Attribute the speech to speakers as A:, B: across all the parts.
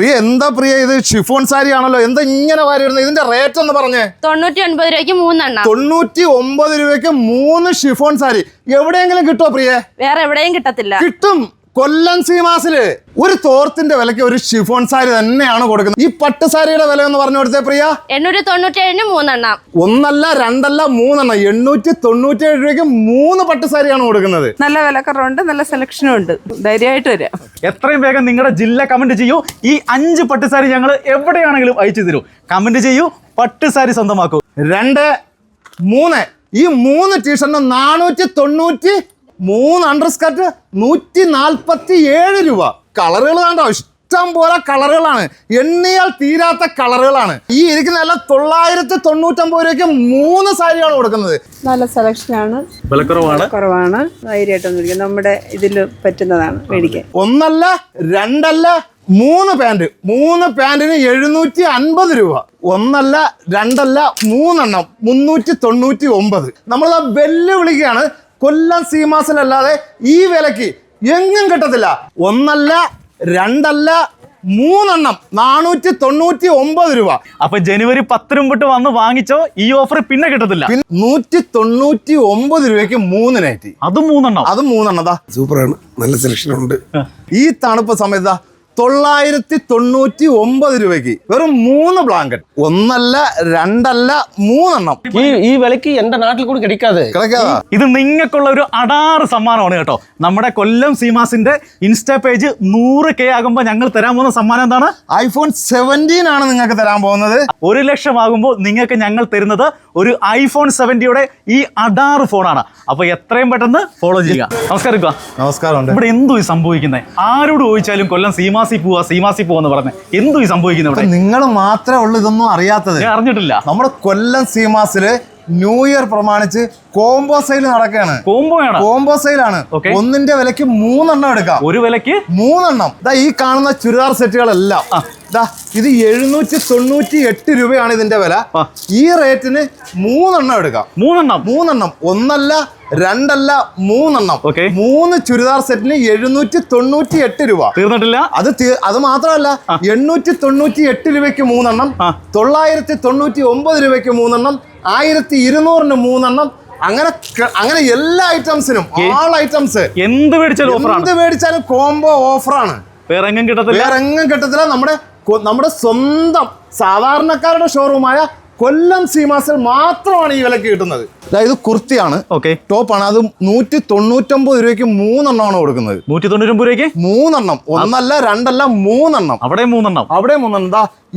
A: പ്രിയ എന്താ പ്രിയ ഇത് ഷിഫോൺ സാരി ആണല്ലോ, എന്താ ഇങ്ങനെ വാരി വരുന്നത്? ഇതിന്റെ റേറ്റ് എന്ന് പറഞ്ഞേ.
B: 99 രൂപയ്ക്ക് 3 എണ്ണം.
A: 99 രൂപയ്ക്ക് 3 ഷിഫോൺ സാരി. എവിടെയെങ്കിലും കിട്ടുമോ പ്രിയ?
B: വേറെ എവിടെയും കിട്ടത്തില്ല.
A: കിട്ടും. കൊല്ലം സീമാസില് ഒരു തോർത്തിന്റെ വിലക്ക് ഒരു ഷിഫോൺ സാരി തന്നെയാണ് കൊടുക്കുന്നത്. ഈ പട്ട് സാരിയുടെ വില എന്ന് പറഞ്ഞു കൊടുത്തേ പ്രിയ.
B: 897 3 എണ്ണം.
A: ഒന്നല്ല രണ്ടല്ല 3 എണ്ണം. 897 രൂപയ്ക്ക് 3 പട്ട് സാരിയാണ് കൊടുക്കുന്നത്.
C: നല്ല വിലക്കുറവുണ്ട്, നല്ല സെലക്ഷനും ഉണ്ട്. ധൈര്യമായിട്ട് വരാം.
D: എത്രയും വേഗം നിങ്ങളുടെ ജില്ല കമന്റ് ചെയ്യൂ. ഈ 5 പട്ട് സാരി ഞങ്ങൾ എവിടെയാണെങ്കിലും അയച്ചു തരൂ. കമന്റ് ചെയ്യൂ, പട്ട് സാരി സ്വന്തമാക്കൂ.
A: 2, 3 ഈ 3 ടീഷർട്ടിന് 493 അണ്ടർസ്കർട്ട് 147 രൂപ. കളറുകൾ കണ്ടോ, ഇഷ്ടം പോലെ കളറുകളാണ്, എണ്ണിയാൽ തീരാത്ത കളറുകളാണ്. ഈ ഇരിക്കുന്ന എല്ലാം 999 രൂപയ്ക്ക് 3 സാരിയാണ് കൊടുക്കുന്നത്.
C: നല്ല സെലക്ഷനാണ്, കുറവാണ്. ധൈര്യമായിട്ടൊന്നും നമ്മുടെ ഇതിൽ പറ്റുന്നതാണ് മേടിക്കാൻ.
A: ഒന്നല്ല രണ്ടല്ല 3 പാൻറ്. 3 പാൻറിന് 750 രൂപ. ഒന്നല്ല രണ്ടല്ല 3 എണ്ണം 399. നമ്മളത് വെല്ലുവിളിക്കുകയാണ്. കൊല്ലം സീമാസിലല്ലാതെ ഈ വിലക്ക് എങ്ങും കിട്ടത്തില്ല. ഒന്നല്ല രണ്ടല്ല 3 എണ്ണം 499 രൂപ.
D: അപ്പൊ ജനുവരി 10 മുമ്പിട്ട് വന്ന് വാങ്ങിച്ചോ, ഈ ഓഫർ പിന്നെ കിട്ടത്തില്ല.
A: 199 രൂപയ്ക്ക് 3 നൈറ്റി.
D: അതും 3 എണ്ണം.
A: അതും 3 എണ്ണം.
E: സൂപ്പറാണ്, നല്ല സെലക്ഷൻ ഉണ്ട്.
A: ഈ തണുപ്പ് സമയത്ത് 999 രൂപയ്ക്ക് വെറും 3 ബ്ലാങ്കറ്റ്. ഒന്നല്ല രണ്ടല്ല 3 എണ്ണം.
F: ഈ വിലക്ക് എന്റെ നാട്ടിൽ കൂടി കിടക്കാതെ.
D: ഇത് നിങ്ങൾക്കുള്ള ഒരു അടാറ് സമ്മാനമാണ് കേട്ടോ. നമ്മുടെ കൊല്ലം സീമാസിന്റെ ഇൻസ്റ്റാ പേജ് 100K ആകുമ്പോൾ ഞങ്ങൾ തരാൻ പോകുന്ന സമ്മാനം എന്താണ്?
A: iPhone 17 ആണ് നിങ്ങൾക്ക് തരാൻ പോകുന്നത്.
D: 1 ലക്ഷം ആകുമ്പോൾ നിങ്ങൾക്ക് ഞങ്ങൾ തരുന്നത് ഒരു iPhone 70യുടെ ഈ അടാറ് ഫോണാണ്. അപ്പൊ എത്രയും പെട്ടെന്ന് ഫോളോ ചെയ്യുക. നമസ്കാരം.
A: നമസ്കാരം.
D: ഇവിടെ എന്തോ ഈ സംഭവിക്കുന്നത്? ആരോട് ചോദിച്ചാലും കൊല്ലം സീമാസി പോവാന്ന് പറഞ്ഞ് എന്തോ ഈ സംഭവിക്കുന്നത്?
A: നിങ്ങൾ മാത്രമേ ഉള്ളൂ ഇതൊന്നും അറിയാത്തത്.
D: ഞാൻ അറിഞ്ഞിട്ടില്ല.
A: നമ്മുടെ കൊല്ലം സീമാസില് ന്യൂ ഇയർ പ്രമാണിച്ച് കോംബോ സെയിൽ നടക്കുകയാണ്. കോംബോ സെയിലാണ്. ഒന്നിന്റെ വിലക്ക് 3 എണ്ണം എടുക്കാം.
D: ഒരു വിലക്ക്
A: 3 എണ്ണം. ഈ കാണുന്ന ചുരിദാർ സെറ്റുകളെല്ലാം ഇത് 798 രൂപയാണ് ഇതിന്റെ വില. ഈ റേറ്റിന് 3 എണ്ണം എടുക്കാം. 3 എണ്ണം. ഒന്നല്ല രണ്ടല്ല 3 എണ്ണം. 3 ചുരിദാർ സെറ്റിന് 798 രൂപ.
D: തീർന്നിട്ടില്ല.
A: അത് മാത്രമല്ല 898 രൂപയ്ക്ക് 3 എണ്ണം, 999 രൂപയ്ക്ക് 3 എണ്ണം, 1200-ന് 3 എണ്ണം. അങ്ങനെ എല്ലാ ഐറ്റംസിനും ആൾ ഐറ്റംസ് എന്ത് മേടിച്ചാലും കോംബോ ഓഫറാണ്.
D: വേറെ എങ്ങും
A: കിട്ടത്തില്ല. നമ്മുടെ സ്വന്തം സാധാരണക്കാരുടെ ഷോറൂമായ കൊല്ലം സീമാസിൽ മാത്രമാണ് ഈ വിലക്ക് കിട്ടുന്നത്. ഇത് കുർത്തിയാണ്, ടോപ്പാണ്. അത് 199 രൂപയ്ക്ക് 3 എണ്ണമാണ് കൊടുക്കുന്നത്.
D: 199 രൂപയ്ക്ക്
A: 3 എണ്ണം. ഒന്നല്ല രണ്ടല്ല 3 എണ്ണം. അവിടെ 3 എണ്ണം.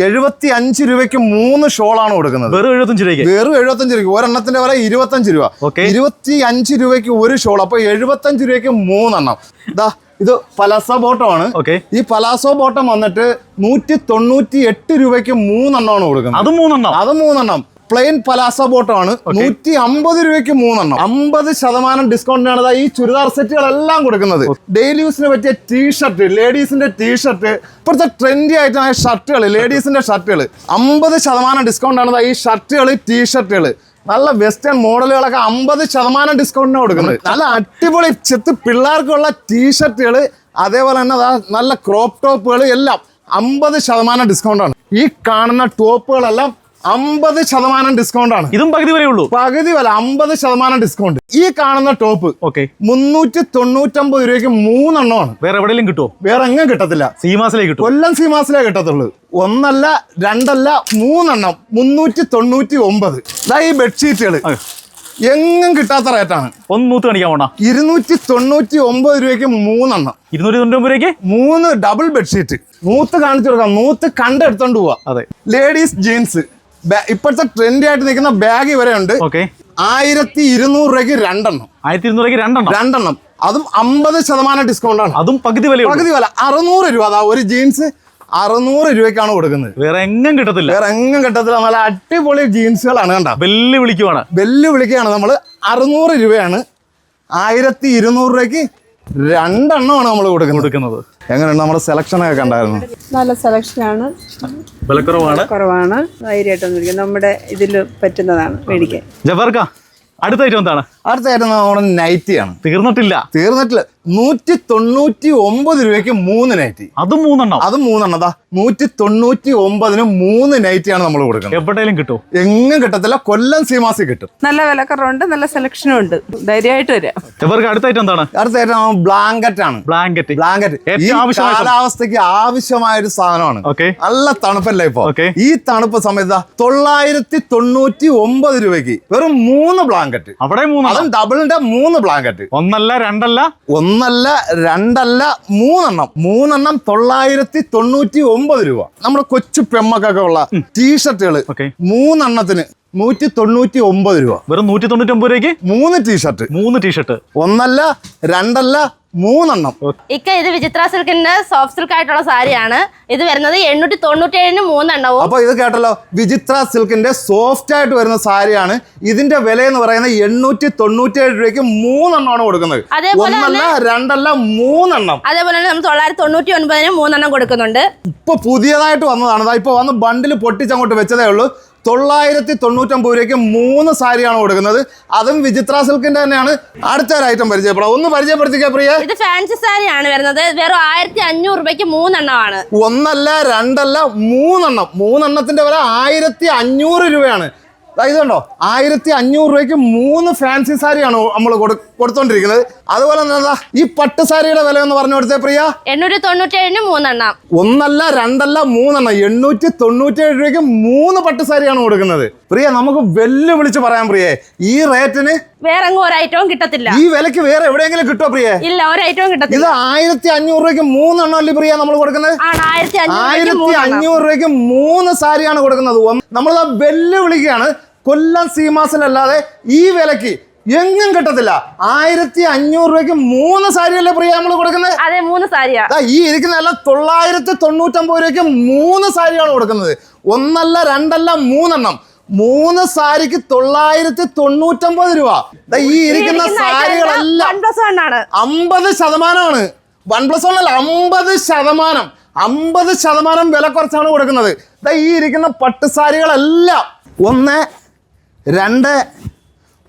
A: 75 രൂപയ്ക്ക് 3 ഷോളാണ് കൊടുക്കുന്നത്.
D: വെറും 75 രൂപയ്ക്ക്.
A: ഒരെണ്ണത്തിന്റെ വില 25 രൂപ. 25 രൂപയ്ക്ക് 1 ഷോൾ. അപ്പൊ 75 രൂപയ്ക്ക് 3 എണ്ണം. ഇത് പലാസോ ബോട്ടമാണ്. ഈ പലാസോ ബോട്ടം വന്നിട്ട് 198 രൂപയ്ക്ക് 3 എണ്ണമാണ് കൊടുക്കുന്നത്. അത് 3 എണ്ണം. Plain palazzo ബോട്ടമാണ്. 150 രൂപയ്ക്ക് 3 എണ്ണം. 50% ഡിസ്കൗണ്ടിനാണ് ഈ ചുരിദാർ സെറ്റുകളെല്ലാം കൊടുക്കുന്നത്. ഡെയിലി യൂസിന് പറ്റിയ ടീഷർട്ട്, ലേഡീസിന്റെ ടീഷർട്ട്, ഇപ്പോഴത്തെ ട്രെൻഡി ആയിട്ടുള്ള ഷർട്ടുകൾ, ലേഡീസിന്റെ ഷർട്ടുകൾ 50% ഡിസ്കൗണ്ടാണ് ഈ ഷർട്ടുകൾ, ടീഷർട്ടുകൾ. നല്ല വെസ്റ്റേൺ മോഡലുകളൊക്കെ 50% ഡിസ്കൗണ്ടിന് കൊടുക്കുന്നത്. നല്ല അടിപൊളി ചെത്ത് പിള്ളേർക്കുള്ള ടീഷർട്ടുകൾ, അതേപോലെ തന്നെ നല്ല ക്രോപ്പ് ടോപ്പുകൾ എല്ലാം 50% ഡിസ്കൗണ്ടാണ്. ഈ കാണുന്ന ടോപ്പുകളെല്ലാം 50% ഡിസ്കൗണ്ടാണ്.
D: ഇതും പകുതി വിലയുള്ളൂ.
A: പകുതി വില 50% ഡിസ്കൗണ്ട്. ഈ കാണുന്ന ടോപ്പ് 399 രൂപയ്ക്ക് 3 എണ്ണമാണ്.
D: വേറെ എവിടെയും കിട്ടുമോ?
A: വേറെ എങ്ങും കിട്ടത്തില്ല.
D: സീമാസിലേ കിട്ടും.
A: കൊല്ലം സീമാസിലേ കിട്ടത്തുള്ളൂ. ഒന്നല്ല രണ്ടല്ല 3 എണ്ണം 399. ഈ ബെഡ്ഷീറ്റുകൾ എങ്ങും കിട്ടാത്ത റേറ്റാണ്.
D: ഒന്ന് മൂത്ത് കാണിക്കാൻ പോണ
A: 299 രൂപയ്ക്ക് 3 എണ്ണം.
D: 299 രൂപയ്ക്ക് 3
A: ഡബിൾ ബെഡ്ഷീറ്റ്. മൂത്ത് കാണിച്ചു കൊടുക്കാം. മൂത്ത് കണ്ടെടുത്തോണ്ട് പോവാ. ലേഡീസ് ജീൻസ് ഇപ്പോഴത്തെ ട്രെൻഡി ആയിട്ട് നിൽക്കുന്ന ബാഗ് വരെ ഉണ്ട്. 1200 രൂപയ്ക്ക് 2 എണ്ണം.
D: 1200 രൂപയ്ക്ക് 2 എണ്ണം.
A: അതും 50% ഡിസ്കൗണ്ട് ആണ്.
D: അതും പകുതി വില.
A: 600 രൂപ. ഒരു ജീൻസ് 600 രൂപയ്ക്കാണ് കൊടുക്കുന്നത്.
D: വേറെ എങ്ങും കിട്ടത്തില്ല.
A: നല്ല അടിപൊളി ജീൻസുകളാണ്. കണ്ട വെല്ലുവിളിക്കുകയാണ് നമ്മൾ. 600 രൂപയാണ്. 1200 രൂപയ്ക്ക് 2 എണ്ണമാണ് നമ്മൾ കൊടുക്കുന്നത്. എങ്ങനെയുണ്ട് നമ്മുടെ സെലക്ഷൻ ഒക്കെ കണ്ടായിരുന്നു?
C: നല്ല സെലക്ഷനാണ്,
D: കുറവാണ്.
C: ധൈര്യമായിട്ടൊന്നും നമ്മുടെ ഇതിൽ പറ്റുന്നതാണ് മേടിക്കാൻ.
D: ജബർക്ക, അടുത്ത ഐറ്റം എന്താണ്?
A: അടുത്തായിട്ട് നമ്മുടെ നൈറ്റിയാണ്. തീർന്നിട്ടില്ല 199 രൂപയ്ക്ക് 3 നൈറ്റി.
D: അത് 3 എണ്ണം.
A: 199 3 നൈറ്റിയാണ് നമ്മൾ കൊടുക്കുന്നത്.
D: എവിടെയും കിട്ടും?
A: എങ്ങും കിട്ടത്തില്ല, കൊല്ലം സീമാസി കിട്ടും.
C: നല്ല വിലക്കുറവുണ്ട്, നല്ല സെലക്ഷനും ഉണ്ട്. ധൈര്യമായിട്ട് വരാം.
D: ഇവർക്ക് അടുത്തായിട്ട് എന്താണ്?
A: അടുത്തായിട്ട് ബ്ലാങ്കറ്റ് ആണ്. ബ്ലാങ്കറ്റ് ഈ കാലാവസ്ഥയ്ക്ക് ആവശ്യമായ ഒരു സാധനമാണ്. നല്ല തണുപ്പല്ലേ ഇപ്പൊ. ഈ തണുപ്പ് സമയത്ത് 999 രൂപയ്ക്ക് വെറും 3 ബ്ലാങ്കറ്റ്. അതും ഡബിളിന്റെ 3 ബ്ലാങ്കറ്റ്.
D: ഒന്നല്ല രണ്ടല്ല
A: 3 999 രൂപ. നമ്മുടെ കൊച്ചു പെമ്മക്കൊക്കെ ഉള്ള ടീഷർട്ടുകൾ 3 എണ്ണത്തിന് 199 രൂപ.
D: വെറും 199 രൂപയ്ക്ക്
A: 3 ടീഷർട്ട്. ഒന്നല്ല രണ്ടല്ല 3 എണ്ണം.
B: ഇത് വിചിത്ര സിൽക്കിന്റെ സോഫ്റ്റ് സിൽക്ക് ആയിട്ടുള്ള സാരിയാണ്. ഇത് വരുന്നത് 897 3 എണ്ണവും.
A: അപ്പൊ ഇത് കേട്ടല്ലോ, വിചിത്ര സിൽക്കിന്റെ സോഫ്റ്റ് ആയിട്ട് വരുന്ന സാരിയാണ്. ഇതിന്റെ വില എന്ന് പറയുന്നത് 897 രൂപയ്ക്ക് 3 എണ്ണമാണ് കൊടുക്കുന്നത്. ഒന്നല്ല രണ്ടല്ല 3 എണ്ണം.
B: അതേപോലെ തന്നെ നമ്മൾ 999 3 എണ്ണം കൊടുക്കുന്നുണ്ട്.
A: ഇപ്പൊ പുതിയതായിട്ട് വന്നതാണ്. ഇപ്പൊ വന്ന് ബണ്ടിൽ പൊട്ടിച്ചങ്ങോട്ട് വെച്ചതേ ഉള്ളൂ. 999 രൂപയ്ക്ക് 3 സാരിയാണ് കൊടുക്കുന്നത്. അതും വിചിത്ര സിൽക്കിന്റെ തന്നെയാണ്. അടുത്ത ഒരു ഐറ്റം പരിചയപ്പെടാം. ഒന്ന് പരിചയപ്പെടുത്തിക്കാ പ്രിയ.
B: ഇത് ഫാൻസി സാരിയാണ് വരുന്നത്. വെറും 1500 രൂപയ്ക്ക് 3 എണ്ണമാണ്.
A: ഒന്നല്ല രണ്ടല്ല 3 എണ്ണം. 3 എണ്ണത്തിന്റെ വില 1500 രൂപയാണ്. ഇതുണ്ടോ, 1500 രൂപയ്ക്ക് 3 ഫാൻസി സാരിയാണ് നമ്മൾ കൊടുത്തോണ്ടിരിക്കുന്നത്. അതുപോലെ തന്നെ ഈ പട്ട് സാരിയുടെ വില എന്ന് പറഞ്ഞു കൊടുത്തേ പ്രിയ.
B: 897 3 എണ്ണം.
A: ഒന്നല്ല രണ്ടല്ല 3 എണ്ണം. 897 രൂപയ്ക്ക് 3 പട്ട് സാരിയാണ് കൊടുക്കുന്നത്. പ്രിയ, നമുക്ക് വെല്ലുവിളിച്ച് പറയാം പ്രിയേ, ഈ റേറ്റിന്
B: വേറെ ഒരു ഐറ്റവും കിട്ടത്തില്ല.
A: ഈ വിലക്ക് വേറെ എവിടെയെങ്കിലും കിട്ടോ പ്രിയേ?
B: ഇല്ല, ഒരു ഐറ്റവും കിട്ടത്തില്ല.
A: ഇത് 1500 രൂപയ്ക്ക് 3 എണ്ണം അല്ലേ പ്രിയ നമ്മൾ കൊടുക്കുന്നത്? 1500 രൂപയ്ക്ക് 3 സാരിയാണ് കൊടുക്കുന്നത്. നമ്മൾ വെല്ലുവിളിക്കുകയാണ്. കൊല്ലം സീമാസിലല്ലാതെ ഈ വിലക്ക് എങ്ങും കിട്ടത്തില്ല. 1500 രൂപയ്ക്ക് 3 സാരിയല്ലേ പ്രിയ നമ്മൾ കൊടുക്കുന്നത്?
B: അതെ, 3 സാരിയാ.
A: ഈ ഇരിക്കുന്ന എല്ലാം 999 രൂപയ്ക്ക് 3 സാരിയാണ് കൊടുക്കുന്നത്. ഒന്നല്ല രണ്ടല്ല 3 എണ്ണം. 3 സാരിക്ക് 999 രൂപ. ഈ ഇരിക്കുന്ന സാരികളെല്ലാം 50%. 1+1 അല്ല, 50% വില കുറച്ചാണ് കൊടുക്കുന്നത്. ഈ ഇരിക്കുന്ന പട്ട് സാരികളെല്ലാം 1 2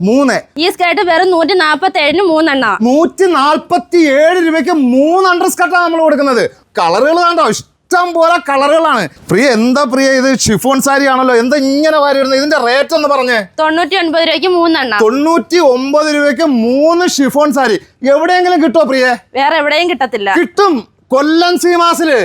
A: 3.
B: ഈ സ്കേർട്ട് വെറും 147 3 എണ്ണം.
A: 147 രൂപയ്ക്ക് 3 അണ്ടർ സ്കർട്ടാണ് നമ്മൾ കൊടുക്കുന്നത്. കളറുകൾ കണ്ടോ, ഇഷ്ടം പോലെ കളറുകളാണ്. പ്രിയ, എന്താ പ്രിയ ഇത് ഷിഫോൺ സാരി ആണല്ലോ, എന്താ ഇങ്ങനെ വാരി വരുന്നത്? ഇതിന്റെ റേറ്റ് ഒന്ന് പറഞ്ഞേ.
B: 99 രൂപയ്ക്ക് 3 എണ്ണം.
A: 99 രൂപയ്ക്ക് 3 ഷിഫോൺ സാരി. എവിടെയെങ്കിലും കിട്ടോ പ്രിയേ?
B: വേറെ എവിടെയും കിട്ടത്തില്ല.
A: കിട്ടും, കൊല്ലം സീമാസില്.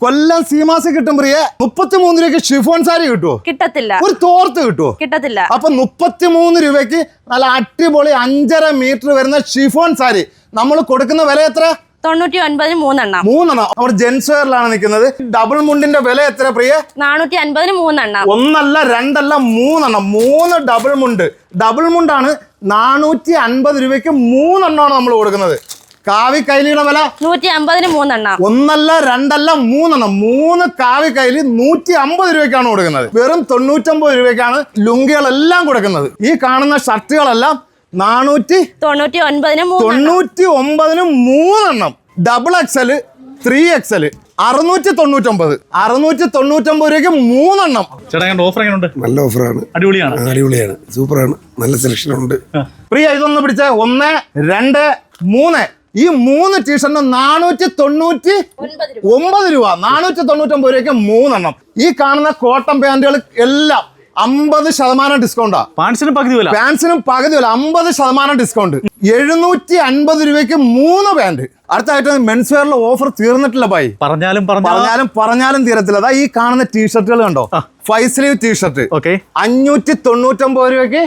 A: കൊല്ലം സീമാസ് കിട്ടും പ്രിയ. 33 രൂപയ്ക്ക് ഷിഫോൺ സാരി കിട്ടുമോ?
B: കിട്ടത്തില്ല.
A: ഒരു തോർത്ത് കിട്ടുമോ?
B: കിട്ടത്തില്ല.
A: അപ്പൊ 33 രൂപയ്ക്ക് നല്ല അടിപൊളി 5.5 മീറ്റർ വരുന്ന ഷിഫോൺ സാരി നമ്മൾ കൊടുക്കുന്ന വില എത്ര?
B: 99 3 എണ്ണം.
A: 3 എണ്ണം. അവിടെ ജെൻസ് വെയറിലാണ് നിൽക്കുന്നത്. ഡബിൾ മുണ്ടിന്റെ വില എത്ര പ്രിയ?
B: 450 3 എണ്ണം.
A: ഒന്നല്ല രണ്ടല്ല 3 എണ്ണം. 3 ഡബിൾ മുണ്ട്. ഡബിൾ മുണ്ടാണ് 450 രൂപയ്ക്ക് 3 എണ്ണമാണ് നമ്മൾ കൊടുക്കുന്നത്. കാവി കൈലിയുടെ വില
B: 150 3 എണ്ണം.
A: ഒന്നല്ല രണ്ടല്ല 3 എണ്ണം. 3 കാവി കൈലി 150 രൂപയ്ക്കാണ് കൊടുക്കുന്നത്. വെറും 99 രൂപയ്ക്കാണ് ലുങ്കികളെല്ലാം കൊടുക്കുന്നത്. ഈ കാണുന്ന ഷർട്ടുകളെല്ലാം
B: 499
A: 3 എണ്ണം. ഡബിൾ XL 3XL 699 രൂപയ്ക്ക് 3 എണ്ണം.
D: ഓഫർ എങ്ങനെയുണ്ട്?
E: നല്ല ഓഫറാണ്. അടിപൊളിയാണ്. സൂപ്പറാണ്. നല്ല സെലക്ഷൻ ഉണ്ട്.
A: പ്രിയ, ഇതൊന്ന് പിടിച്ച 1 2 3. ഈ 3 ടീഷർട്ടിന് 499 രൂപ. 499 രൂപയ്ക്ക് 3 എണ്ണം. ഈ കാണുന്ന കോട്ടൺ പാന്റുകൾ എല്ലാം 50% ഡിസ്കൗണ്ടാ.
D: പാൻസിനും പകുതി വില.
A: 50% ഡിസ്കൗണ്ട്. 750 രൂപയ്ക്ക് 3 പാന്റ്. അടുത്തായിട്ട് മെൻസ് വെയറിലെ ഓഫർ തീർന്നിട്ടില്ല ഭായി. പറഞ്ഞാലും തീരത്തില്ല. ഈ കാണുന്ന ടീഷർട്ടുകൾ കണ്ടോ, 5 സ്ലീവ് ടീഷർട്ട് 599 രൂപയ്ക്ക്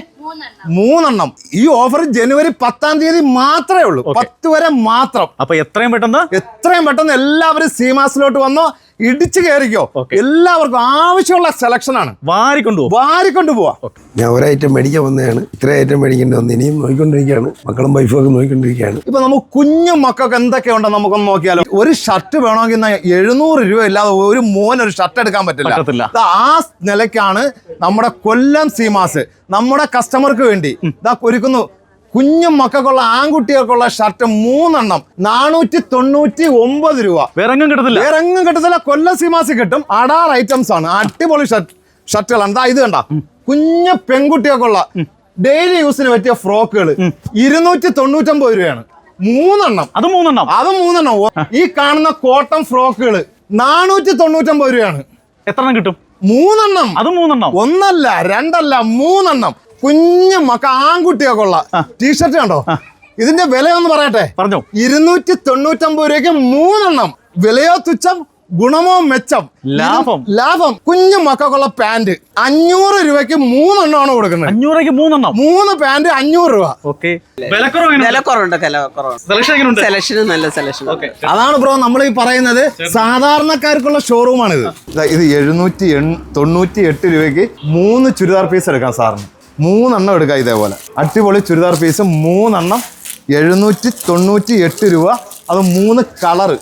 A: 3 എണ്ണം. ഈ ഓഫർ ജനുവരി 10-ാം തീയതി മാത്രമേ ഉള്ളൂ. 10 വരെ മാത്രം.
D: അപ്പൊ എത്രയും പെട്ടെന്ന്
A: എല്ലാവരും സീമാസിലോട്ട് വന്നോ, ഇടിച്ചു കയറിക്കോ. എല്ലാവർക്കും ആവശ്യമുള്ള സെലക്ഷൻ ആണ്. വാരിക്കൊണ്ടുപോവാ.
E: ഞാൻ ഒരു ഐറ്റം മേടിക്കാൻ വന്നതാണ്. ഇത്ര ഐറ്റം മേടിക്കേണ്ടി വന്ന് ഇനിയും നോക്കിക്കൊണ്ടിരിക്കുകയാണ്. മക്കളും വൈഫും ഒക്കെ നോക്കിക്കൊണ്ടിരിക്കുകയാണ്.
A: ഇപ്പൊ നമുക്ക് കുഞ്ഞു മക്കൾക്ക് എന്തൊക്കെയുണ്ടോ നമുക്കൊന്ന് നോക്കിയാലോ. ഒരു ഷർട്ട് വേണമെങ്കിൽ 700 രൂപ ഇല്ലാതെ ഒരു മോനൊരു ഷർട്ട് എടുക്കാൻ പറ്റില്ല. ആ നിലയ്ക്കാണ് നമ്മുടെ കൊല്ലം സീമാസ് നമ്മുടെ കസ്റ്റമർക്ക് വേണ്ടി ഒരുക്കുന്നു. കുഞ്ഞു മക്കൾക്കുള്ള ആൺകുട്ടികൾക്കുള്ള ഷർട്ട് 3 എണ്ണം 499 രൂപ.
D: വേറെ എങ്ങും
A: കിട്ടത്തില്ല. കൊല്ലം സീമാസി കിട്ടും. അടാർ ഐറ്റംസ് ആണ്. അടിപൊളി ഷർട്ടുകളാണ്. ഇത് കണ്ട കുഞ്ഞു പെൺകുട്ടികൾക്കുള്ള ഡെയിലി യൂസിന് പറ്റിയ ഫ്രോക്കുകൾ 299 രൂപയാണ് 3 എണ്ണം.
D: അത് 3 എണ്ണം.
A: അത് 3 എണ്ണം. ഈ കാണുന്ന കോട്ടൺ ഫ്രോക്കുകൾ 499 രൂപയാണ്.
D: എത്ര എണ്ണം കിട്ടും?
A: 3 എണ്ണം.
D: അത് 3 എണ്ണം.
A: 1 അല്ല 2 അല്ല 3 എണ്ണം. കുഞ്ഞു ആൺകുട്ടിയൊക്കെ ഉള്ള ടീഷർട്ട് കണ്ടോ? ഇതിന്റെ വില ഒന്ന് പറയട്ടെ.
D: പറഞ്ഞോ.
A: 299 രൂപയ്ക്ക് 3 എണ്ണം. വിലയോ തുച്ഛം, ഗുണമോ മെച്ചം, ലാഭം. കുഞ്ഞു മക്കൾക്കുള്ള പാന്റ് 500 രൂപയ്ക്ക് 3 എണ്ണമാണ് കൊടുക്കുന്നത്.
D: 500 രൂപയ്ക്ക് 3 എണ്ണം.
A: 3 പാന്റ് 500 രൂപ.
C: സെലക്ഷൻ നല്ല സെലക്ഷൻ.
A: അതാണ് ബ്രോ നമ്മൾ ഈ പറയുന്നത് സാധാരണക്കാർക്കുള്ള ഷോറൂമാണിത്. ഇത് 798 രൂപയ്ക്ക് 3 ചുരിദാർ പീസ് എടുക്കാം സാറിന്. 3 എണ്ണം എടുക്കാം ഇതേപോലെ. അടിപൊളി ചുരിദാർ പീസ് 3 എണ്ണം 798 രൂപ. അത് 3 കളറ്.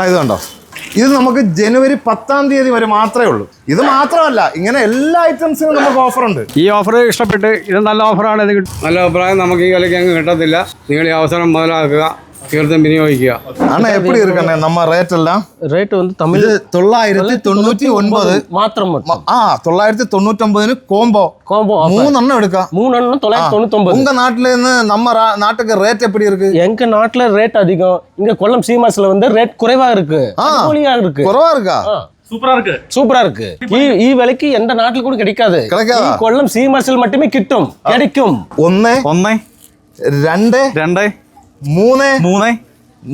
A: ഇത് കണ്ടോ? ഇത് നമുക്ക് ജനുവരി 10-ാം തീയതി വരെ മാത്രമേ ഉള്ളൂ. ഇത് മാത്രമല്ല, ഇങ്ങനെ എല്ലാ ഐറ്റംസിനും നമുക്ക് ഓഫർ ഉണ്ട്.
G: ഈ ഓഫർ ഇഷ്ടപ്പെട്ട് ഇത് നല്ല ഓഫറാണ്. നല്ല അഭിപ്രായം നമുക്ക് ഈ വിലയ്ക്ക് അങ്ങ് കിട്ടത്തില്ല. നിങ്ങൾ ഈ അവസരം മുതലാക്കുക, തീർത്തും വിനിയോഗിക്കുക.
A: ஆனா எப்படி இருக்குண்ணே நம்ம ரேட் எல்லாம்?
F: ரேட் வந்து தமிழ்
A: 999
F: மாத்திரம்.
A: 999 கோம்போ 3 எண்ணம் எடுക്കാം.
F: 3 எண்ணம் 999.
A: உங்க நாட்டுல இருந்து நம்ம நாட்டுக்கு ரேட் எப்படி இருக்கு?
F: எங்க நாட்டுல ரேட் அதிகம். இங்க கொல்லம் சீமாஸ்ல வந்து ரேட் குறைவா இருக்கு. அடிப்பொலியா இருக்கு.
A: குறைவா இருக்கா?
F: சூப்பரா இருக்கு. ഈ വിലക്ക് എന്റെ നാട്ടിൽ കൂടി கிடைக்காது.
A: கிடைக்காதா?
F: കൊല്ലം സീമാസിൽ மட்டுமே കിട്ടും. கிடைக்கும்.
A: 1 2 3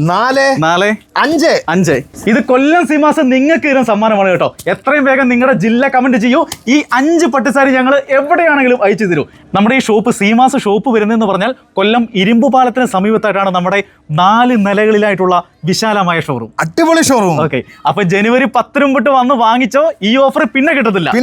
A: 4 5.
D: ഇത് കൊല്ലം സീമാസ് നിങ്ങൾക്ക് തരുന്ന സമ്മാനമാണ് കേട്ടോ. എത്രയും വേഗം നിങ്ങളുടെ ജില്ല കമന്റ് ചെയ്യൂ. ഈ 5 പട്ടുസാരി ഞങ്ങൾ എവിടെയാണെങ്കിലും അയച്ചു തരൂ. നമ്മുടെ ഈ ഷോപ്പ് സീമാസ് ഷോപ്പ് വരുന്നതെന്ന് പറഞ്ഞാൽ കൊല്ലം ഇരുമ്പ് പാലത്തിന് സമീപത്തായിട്ടാണ് നമ്മുടെ 4 നിലകളിലായിട്ടുള്ള വിശാലമായ ഷോറൂം.
A: അടിപൊളി ഷോറൂം.
D: ഓക്കെ, അപ്പൊ ജനുവരി 10 മുമ്പ് വന്ന് വാങ്ങിച്ചോ, ഈ ഓഫർ പിന്നെ കിട്ടത്തില്ല.